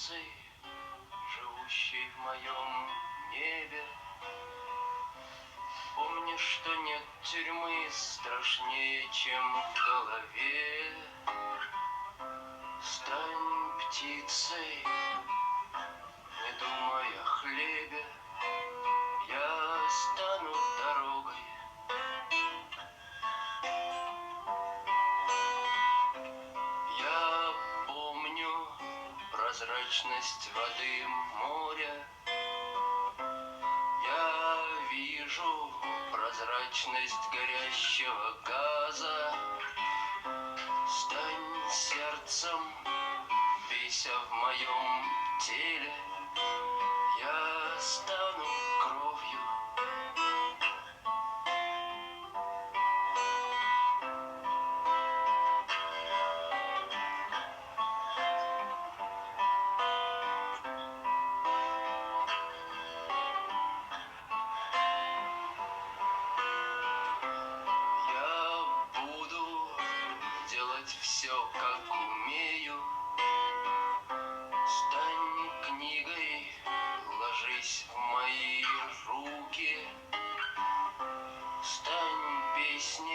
птицей, живущей в моем небе. Помни, что нет тюрьмы страшнее, чем в голове. Стань птицей, не думай о хлебе. Я стану дорогой. Я помню прозрачность воды моря. Я вижу прозрачность горящего газа. Стань сердцем, бейся в моем теле. Я стану кровью. Я буду делать все, как умею. Стань книгой, ложись в мои руки. Стань песней.